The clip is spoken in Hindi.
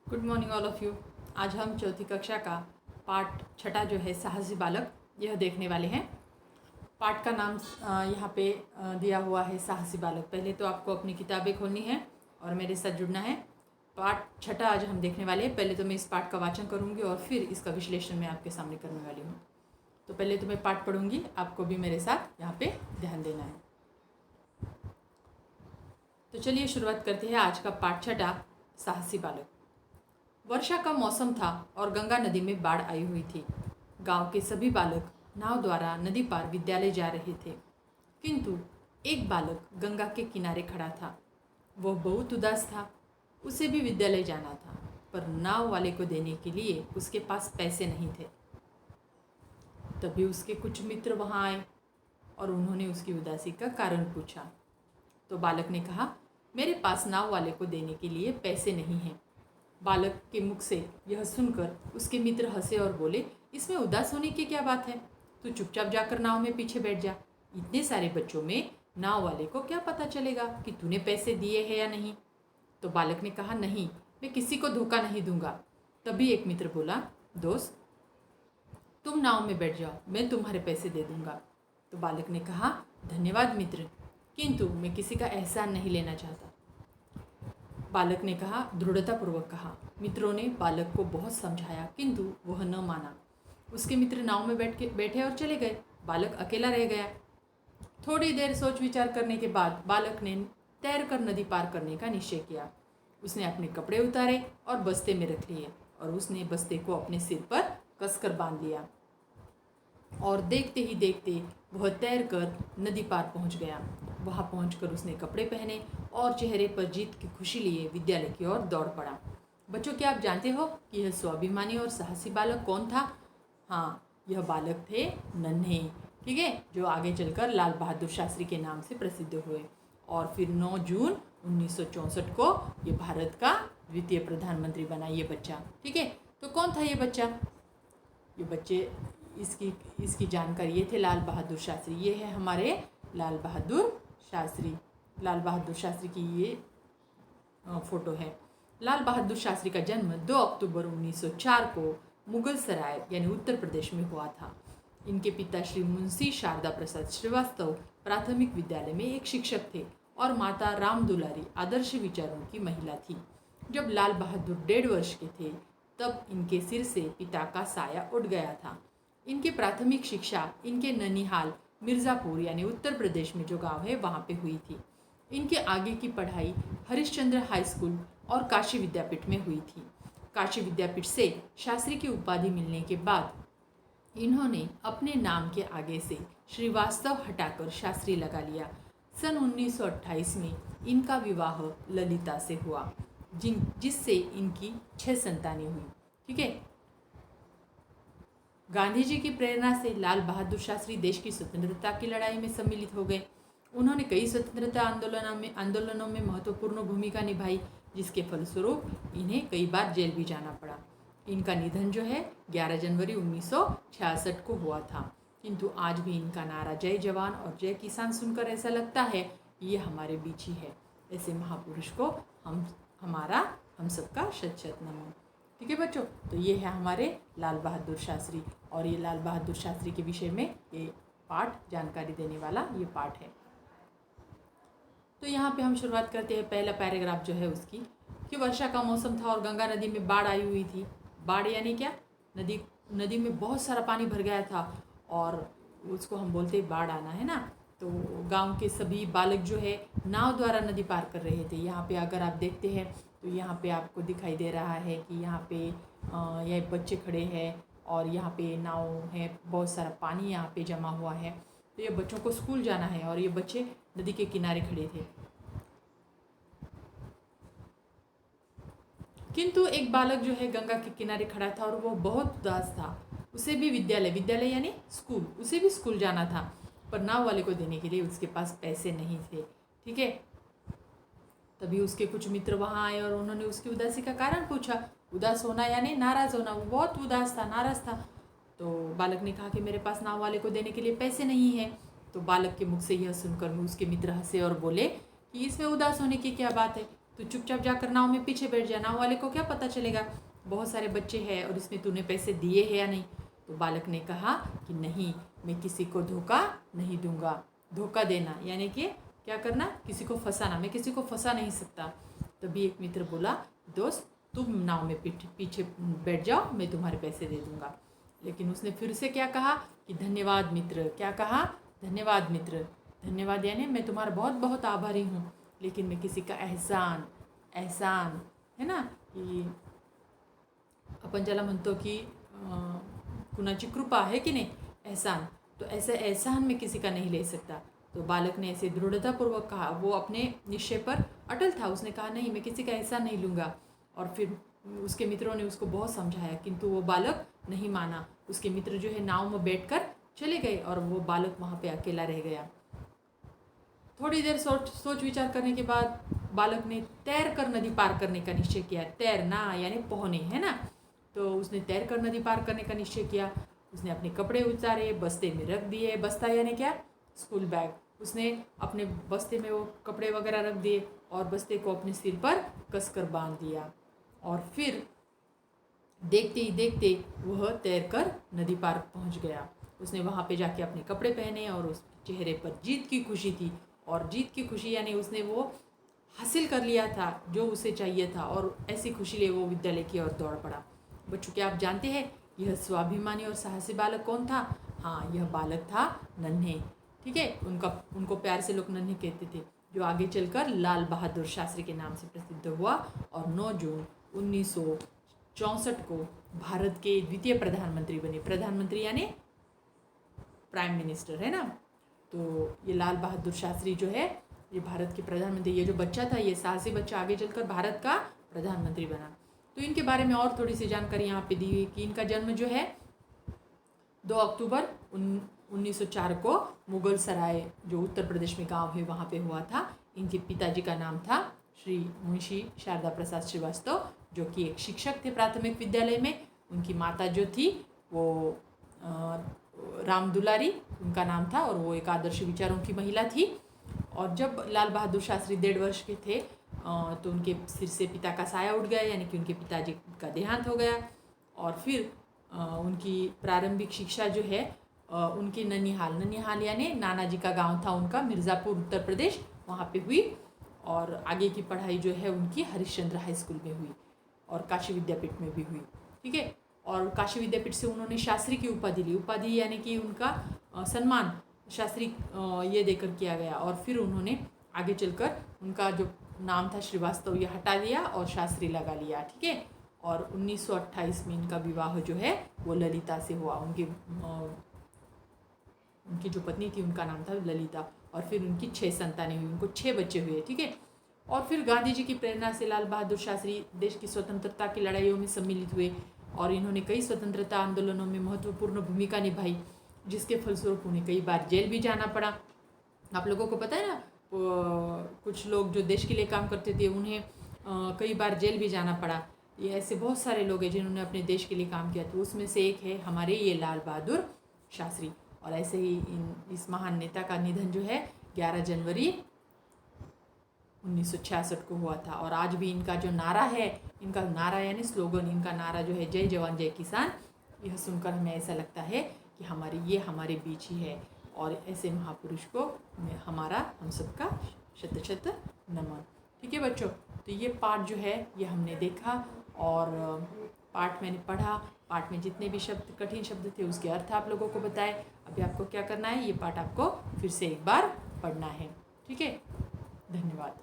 Good morning all of you. आज हम चौथी कक्षा का पाठ छठा जो है साहसी बालक यह देखने वाले हैं। पाठ का नाम यहाँ पे दिया हुआ है साहसी बालक। पहले तो आपको अपनी किताबें खोलनी है और मेरे साथ जुड़ना है। पाठ छठा आज हम देखने वाले हैं। पहले तो मैं इस पाठ का वाचन करूँगी और फिर इसका विश्लेषण मैं आपके सामने करने वाली हूँ। तो पहले तो मैं पाठ पढ़ूँगी, आपको भी मेरे साथ यहाँ पे ध्यान देना है। तो चलिए शुरुआत करते हैं आज का पाठ छठा साहसी बालक। वर्षा का मौसम था और गंगा नदी में बाढ़ आई हुई थी। गांव के सभी बालक नाव द्वारा नदी पार विद्यालय जा रहे थे, किंतु एक बालक गंगा के किनारे खड़ा था। वह बहुत उदास था। उसे भी विद्यालय जाना था, पर नाव वाले को देने के लिए उसके पास पैसे नहीं थे। तभी उसके कुछ मित्र वहां आए और उन्होंने उसकी उदासी का कारण पूछा। तो बालक ने कहा, मेरे पास नाव वाले को देने के लिए पैसे नहीं हैं। बालक के मुख से यह सुनकर उसके मित्र हंसे और बोले, इसमें उदास होने की क्या बात है? तू चुपचाप जाकर नाव में पीछे बैठ जा। इतने सारे बच्चों में नाव वाले को क्या पता चलेगा कि तूने पैसे दिए हैं या नहीं? तो बालक ने कहा, नहीं, मैं किसी को धोखा नहीं दूंगा। तभी एक मित्र बोला, दोस्त, तुम नाव में बैठ जाओ, मैं तुम्हारे पैसे दे दूंगा। तो बालक ने कहा, धन्यवाद मित्र, किंतु मैं किसी का एहसान नहीं लेना चाहता। बालक ने कहा, दृढ़तापूर्वक कहा। मित्रों ने बालक को बहुत समझाया, किंतु वह न माना। उसके मित्र नाव में बैठे और चले गए। बालक अकेला रह गया। थोड़ी देर सोच विचार करने के बाद बालक ने तैरकर नदी पार करने का निश्चय किया। उसने अपने कपड़े उतारे और बस्ते में रख लिए और उसने बस्ते को अपने सिर पर कसकर बांध लिया और देखते ही देखते वह तैरकर नदी पार पहुंच गया। वहां पहुंचकर उसने कपड़े पहने और चेहरे पर जीत की खुशी लिए विद्यालय की ओर दौड़ पड़ा। बच्चों, क्या आप जानते हो कि यह स्वाभिमानी और साहसी बालक कौन था? हाँ, यह बालक थे नन्हे, ठीक है, जो आगे चलकर लाल बहादुर शास्त्री के नाम से प्रसिद्ध हुए और फिर 9 जून 1964 को ये भारत का द्वितीय प्रधानमंत्री बना ये बच्चा, ठीक है। तो कौन था ये बच्चा? ये बच्चे इसकी जानकारी, ये थे लाल बहादुर शास्त्री। ये है हमारे लाल बहादुर शास्त्री। लाल बहादुर शास्त्री की ये फोटो है। लाल बहादुर शास्त्री का जन्म 2 अक्टूबर 1904 को मुगल सराय यानी उत्तर प्रदेश में हुआ था। इनके पिता श्री मुंशी शारदा प्रसाद श्रीवास्तव प्राथमिक विद्यालय में एक शिक्षक थे और माता राम दुलारी आदर्श विचारों की महिला थी। जब लाल बहादुर 1.5 वर्ष के थे तब इनके सिर से पिता का साया उठ गया था। इनकी प्राथमिक शिक्षा इनके ननिहाल मिर्ज़ापुर यानी उत्तर प्रदेश में जो गांव है वहाँ पे हुई थी। इनके आगे की पढ़ाई हरिश्चंद्र हाई स्कूल और काशी विद्यापीठ में हुई थी। काशी विद्यापीठ से शास्त्री की उपाधि मिलने के बाद इन्होंने अपने नाम के आगे से श्रीवास्तव हटाकर शास्त्री लगा लिया। सन 1928 में इनका विवाह ललिता से हुआ, जिससे इनकी 6 संतानें हुई, ठीक है। गांधी जी की प्रेरणा से लाल बहादुर शास्त्री देश की स्वतंत्रता की लड़ाई में सम्मिलित हो गए। उन्होंने कई स्वतंत्रता आंदोलनों में महत्वपूर्ण भूमिका निभाई, जिसके फलस्वरूप इन्हें कई बार जेल भी जाना पड़ा। इनका निधन जो है 11 जनवरी 1966 को हुआ था, किंतु आज भी इनका नारा जय जवान और जय किसान सुनकर ऐसा लगता है कि ये हमारे बीच ही है। ऐसे महापुरुष को हम सबका शत शत नमन, ठीक है बच्चों। तो ये है हमारे लाल बहादुर शास्त्री और ये लाल बहादुर शास्त्री के विषय में ये पाठ जानकारी देने वाला ये पाठ है। तो यहाँ पे हम शुरुआत करते हैं। पहला पैराग्राफ जो है उसकी, कि वर्षा का मौसम था और गंगा नदी में बाढ़ आई हुई थी। बाढ़ यानी क्या? नदी में बहुत सारा पानी भर गया था और उसको हम बोलते हैं बाढ़ आना, है ना। तो गांव के सभी बालक जो है नाव द्वारा नदी पार कर रहे थे। यहाँ पे अगर आप देखते हैं तो यहाँ पे आपको दिखाई दे रहा है कि यहाँ पे ये बच्चे खड़े हैं और यहाँ पे नाव है, बहुत सारा पानी यहाँ पे जमा हुआ है। तो ये बच्चों को स्कूल जाना है और ये बच्चे नदी के किनारे खड़े थे। किंतु एक बालक जो है गंगा के किनारे खड़ा था और वो बहुत उदास था। उसे भी विद्यालय यानी स्कूल, उसे भी स्कूल जाना था, पर नाव वाले को देने के लिए उसके पास पैसे नहीं थे, ठीक है। तभी उसके कुछ मित्र वहाँ आए और उन्होंने उसकी उदासी का कारण पूछा। उदास होना यानी नाराज़ होना। वो बहुत उदास था, नाराज़ था। तो बालक ने कहा कि मेरे पास नाव वाले को देने के लिए पैसे नहीं है। तो बालक के मुख से यह सुनकर उसके मित्र हंसे और बोले कि इसमें उदास होने की क्या बात है? तू चुपचाप जाकर नाव में पीछे बैठ जा, नाव वाले को क्या पता चलेगा, बहुत सारे बच्चे हैं और इसमें तूने पैसे दिए हैं या नहीं। तो बालक ने कहा कि नहीं, मैं किसी को धोखा नहीं दूंगा। धोखा देना यानी कि क्या करना, किसी को फंसाना, मैं किसी को फंसा नहीं सकता। तभी एक मित्र बोला, दोस्त तुम नाव में पीछे बैठ जाओ, मैं तुम्हारे पैसे दे दूंगा। लेकिन उसने फिर से क्या कहा कि धन्यवाद मित्र। क्या कहा, धन्यवाद मित्र। धन्यवाद यानी मैं तुम्हारा बहुत बहुत आभारी हूँ, लेकिन मैं किसी का एहसान है ना, की आपण ज्याला म्हणतो की कुणाची कृपा है कि नहीं, एहसान, तो ऐसे एहसान में किसी का नहीं ले सकता। तो बालक ने ऐसे दृढ़तापूर्वक कहा, वो अपने निश्चय पर अटल था। उसने कहा नहीं, मैं किसी का एहसान नहीं लूँगा। और फिर उसके मित्रों ने उसको बहुत समझाया, किंतु वो बालक नहीं माना। उसके मित्र जो है नाव में बैठकर चले गए और वो बालक वहाँ पे अकेला रह गया। थोड़ी देर सोच विचार करने के बाद बालक ने तैर कर नदी पार करने का निश्चय किया। तैरना यानी पोहने, है ना। तो उसने तैर कर नदी पार करने का निश्चय किया। उसने अपने कपड़े उतारे, बस्ते में रख दिए। बस्ता यानी क्या, स्कूल बैग। उसने अपने बस्ते में वो कपड़े वगैरह रख दिए और बस्ते को अपने सिर पर कसकर बांध दिया। और फिर देखते ही देखते वह तैरकर नदी पार पहुंच गया। उसने वहाँ पे जाके अपने कपड़े पहने और उस चेहरे पर जीत की खुशी थी। और जीत की खुशी यानी उसने वो हासिल कर लिया था जो उसे चाहिए था, और ऐसी खुशी लिए वो विद्यालय की ओर दौड़ पड़ा। बच्चों, क्या आप जानते हैं यह स्वाभिमानी और साहसी बालक कौन था? हाँ, यह बालक था नन्हे। ठीक है, उनको प्यार से लोग नन्हे कहते थे, जो आगे चलकर लाल बहादुर शास्त्री के नाम से प्रसिद्ध हुआ और 9 जून 1964 को भारत के द्वितीय प्रधानमंत्री बने। प्रधानमंत्री यानी प्राइम मिनिस्टर, है ना। तो ये लाल बहादुर शास्त्री जो है, ये भारत के प्रधानमंत्री। ये जो बच्चा था, ये साहसी बच्चा आगे चलकर भारत का प्रधानमंत्री बना। तो इनके बारे में और थोड़ी सी जानकारी यहाँ पे दी हुई कि इनका जन्म जो है 2 अक्टूबर 1904 को मुगल सराय, जो उत्तर प्रदेश में गांव है, वहाँ पे हुआ था। इनके पिताजी का नाम था श्री मुंशी शारदा प्रसाद श्रीवास्तव, जो कि एक शिक्षक थे प्राथमिक विद्यालय में। उनकी माता जो थी वो राम दुलारी उनका नाम था, और वो एक आदर्श विचारों की महिला थी। और जब लाल बहादुर शास्त्री 1.5 वर्ष के थे तो उनके सिर से पिता का साया उठ गया, यानी कि उनके पिताजी का देहांत हो गया। और फिर उनकी प्रारंभिक शिक्षा जो है उनकी ननिहाल यानी नाना जी का गांव था उनका, मिर्ज़ापुर उत्तर प्रदेश, वहाँ पे हुई। और आगे की पढ़ाई जो है उनकी हरिश्चंद्र हाई स्कूल में हुई और काशी विद्यापीठ में भी हुई। ठीक है, और काशी विद्यापीठ से उन्होंने शास्त्री की उपाधि ली। उपाधि यानी कि उनका सम्मान शास्त्री ये देकर किया गया। और फिर उन्होंने आगे चलकर उनका जो नाम था श्रीवास्तव, ये हटा दिया और शास्त्री लगा लिया। ठीक है, और 1928 में इनका विवाह जो है वो ललिता से हुआ। उनकी जो पत्नी थी उनका नाम था ललिता। और फिर उनकी 6 संतानें हुई, उनको 6 बच्चे हुए। ठीक है, और फिर गांधी जी की प्रेरणा से लाल बहादुर शास्त्री देश की स्वतंत्रता की लड़ाइयों में सम्मिलित हुए और इन्होंने कई स्वतंत्रता आंदोलनों में महत्वपूर्ण भूमिका निभाई, जिसके फलस्वरूप उन्हें कई बार जेल भी जाना पड़ा। आप लोगों को पता है ना, कुछ लोग जो देश के लिए काम करते थे उन्हें कई बार जेल भी जाना पड़ा। ये ऐसे बहुत सारे लोग हैं जिन्होंने अपने देश के लिए काम किया, तो उसमें से एक है हमारे ये लाल बहादुर शास्त्री। और ऐसे ही इस महान नेता का निधन जो है 11 जनवरी 1966 को हुआ था। और आज भी इनका जो नारा है, इनका नारा यानी स्लोगन, इनका नारा जो है जय जवान जय किसान, यह सुनकर हमें ऐसा लगता है कि हमारे बीच ही है। और ऐसे महापुरुष को हम सबका शत शत नमन। ठीक है बच्चों, तो ये पाठ जो है ये हमने देखा और पाठ मैंने पढ़ा। पाठ में जितने भी शब्द, कठिन शब्द थे, उसके अर्थ आप लोगों को बताए। अभी आपको क्या करना है, ये पाठ आपको फिर से एक बार पढ़ना है। ठीक है, धन्यवाद।